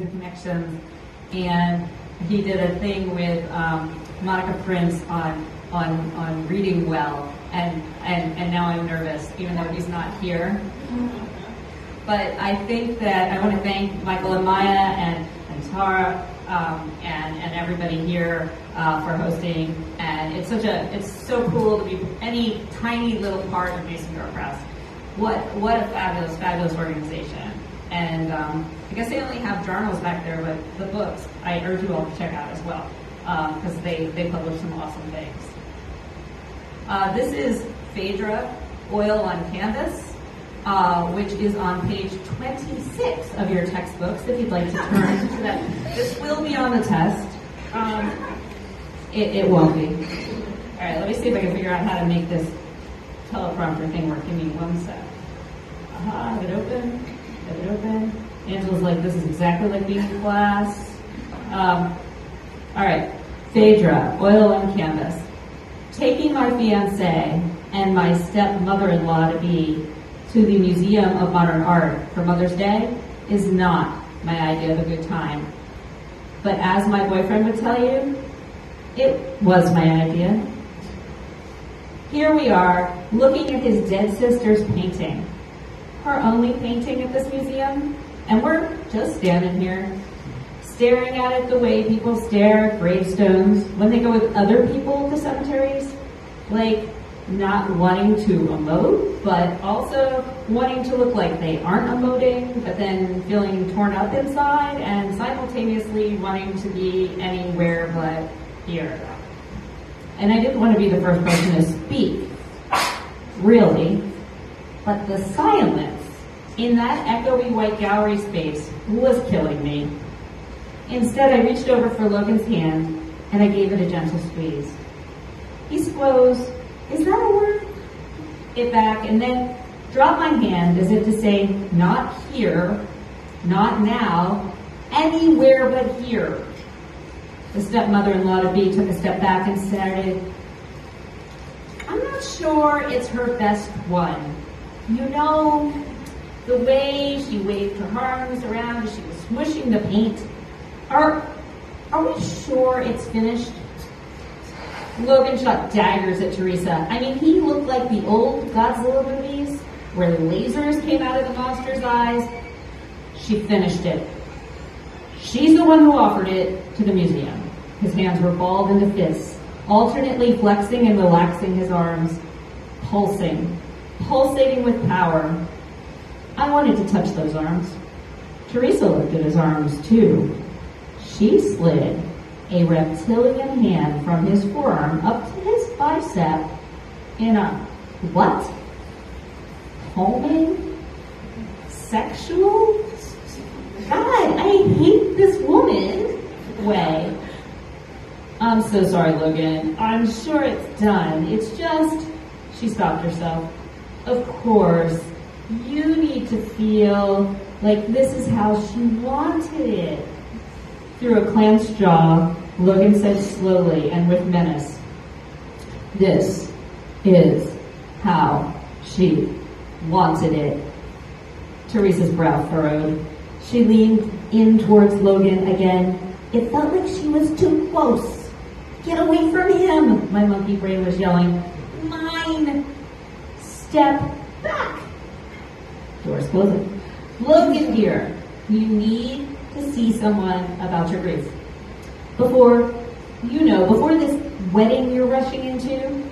connections, and he did a thing with Monica Prince on reading well, and now I'm nervous, even though he's not here. But I think that I want to thank Michael and Maya and Tara and everybody here for hosting. And it's so cool to be any tiny little part of Mason Jar Press. What a fabulous organization. And I guess they only have journals back there, but the books I urge you all to check out as well, because they publish some awesome things. This is Phaedra Oil on Canvas, which is on page 26 of your textbooks, if you'd like to turn to that. This will be on the test. It won't be. All right, let me see if I can figure out how to make this teleprompter thing work. Give me one sec. Have it open. Have it open. Angela's like, this is exactly like being in class. All right, Phaedra, Oil on Canvas. Taking my fiancé and my stepmother-in-law-to-be to the Museum of Modern Art for Mother's Day is not my idea of a good time. But as my boyfriend would tell you, it was my idea. Here we are, looking at his dead sister's painting, her only painting at this museum, and we're just standing here, staring at it the way people stare at gravestones when they go with other people to cemeteries, like not wanting to emote, but also wanting to look like they aren't emoting, but then feeling torn up inside, and simultaneously wanting to be anywhere but here. And I didn't want to be the first person to speak, really, but the silence in that echoey white gallery space was killing me. Instead, I reached over for Logan's hand, and I gave it a gentle squeeze. He squoze, "Is that a word?" It back, and then dropped my hand as if to say, not here, not now, anywhere but here. The stepmother-in-law-to-be took a step back and started, "I'm not sure it's her best one. You know, the way she waved her arms around as she was smushing the paint. Are we sure it's finished?" Logan shot daggers at Teresa. I mean, he looked like the old Godzilla movies where lasers came out of the monster's eyes. She finished it. She's the one who offered it to the museum. His hands were balled into fists, alternately flexing and relaxing his arms, pulsating with power. I wanted to touch those arms. Teresa looked at his arms, too. She slid a reptilian hand from his forearm up to his bicep in a, what? Homing? Sexual? God, I hate this woman way. "I'm so sorry, Logan. I'm sure it's done. It's just..." She stopped herself. "Of course, you need to feel like this is how she wanted it." Through a clenched jaw, Logan said slowly and with menace, "This is how she wanted it." Teresa's brow furrowed. She leaned in towards Logan again. It felt like she was too close. "Get away from him," my monkey brain was yelling. "Mine. Step back." Doors closing. "Logan, dear, you need to see someone about your grief. Before this wedding you're rushing into,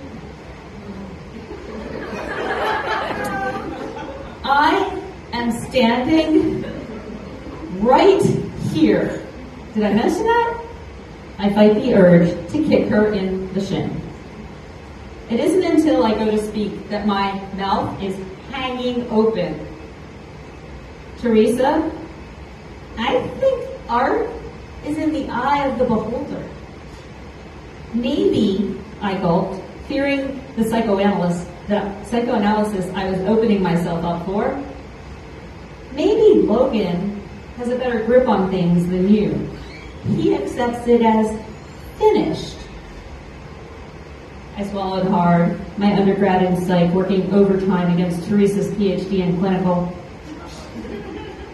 I am standing right here." Did I mention that? I fight the urge to kick her in the shin. It isn't until I go to speak that my mouth is hanging open. "Teresa, I think art is in the eye of the beholder. Maybe," I gulped, fearing the psychoanalysis I was opening myself up for. "Maybe Logan has a better grip on things than you. He accepts it as finished." I swallowed hard, my undergrad in psych working overtime against Teresa's PhD in clinical.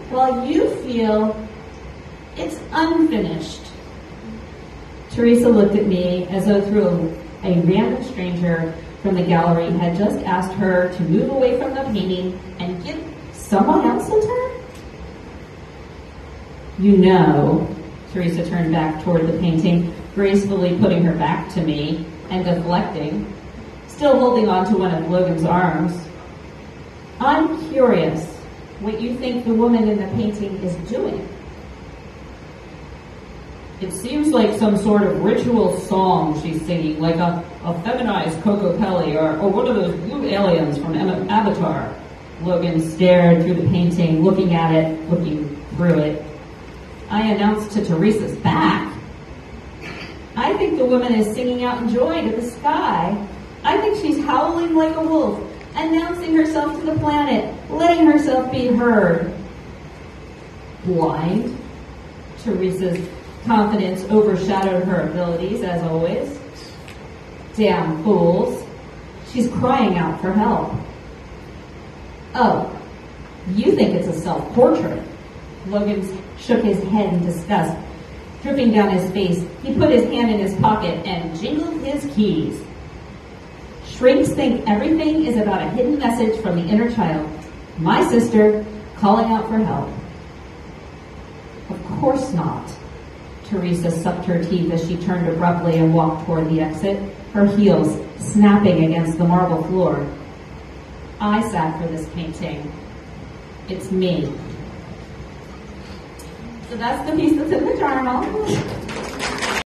"While you feel It's unfinished. Teresa looked at me as though through a random stranger from the gallery had just asked her to move away from the painting and give someone else a turn. You know, Teresa turned back toward the painting, gracefully putting her back to me and deflecting, still holding on to one of Logan's arms. I'm curious what you think the woman in the painting is doing. It seems like some sort of ritual song she's singing, like a feminized Coco Pelli or one of those blue aliens from Avatar. Logan stared through the painting, looking at it, looking through it. I announced to Teresa's back, I think the woman is singing out in joy to the sky. I think she's howling like a wolf, announcing herself to the planet, letting herself be heard. Blind? Teresa's confidence overshadowed her abilities, as always. Damn fools. She's crying out for help. Oh, you think it's a self-portrait? Logan shook his head in disgust. Dripping down his face, he put his hand in his pocket and jingled his keys. Shrinks think everything is about a hidden message from the inner child. My sister calling out for help. Of course not. Teresa sucked her teeth as she turned abruptly and walked toward the exit, her heels snapping against the marble floor. I sat for this painting. It's me. So that's the piece that's in the journal.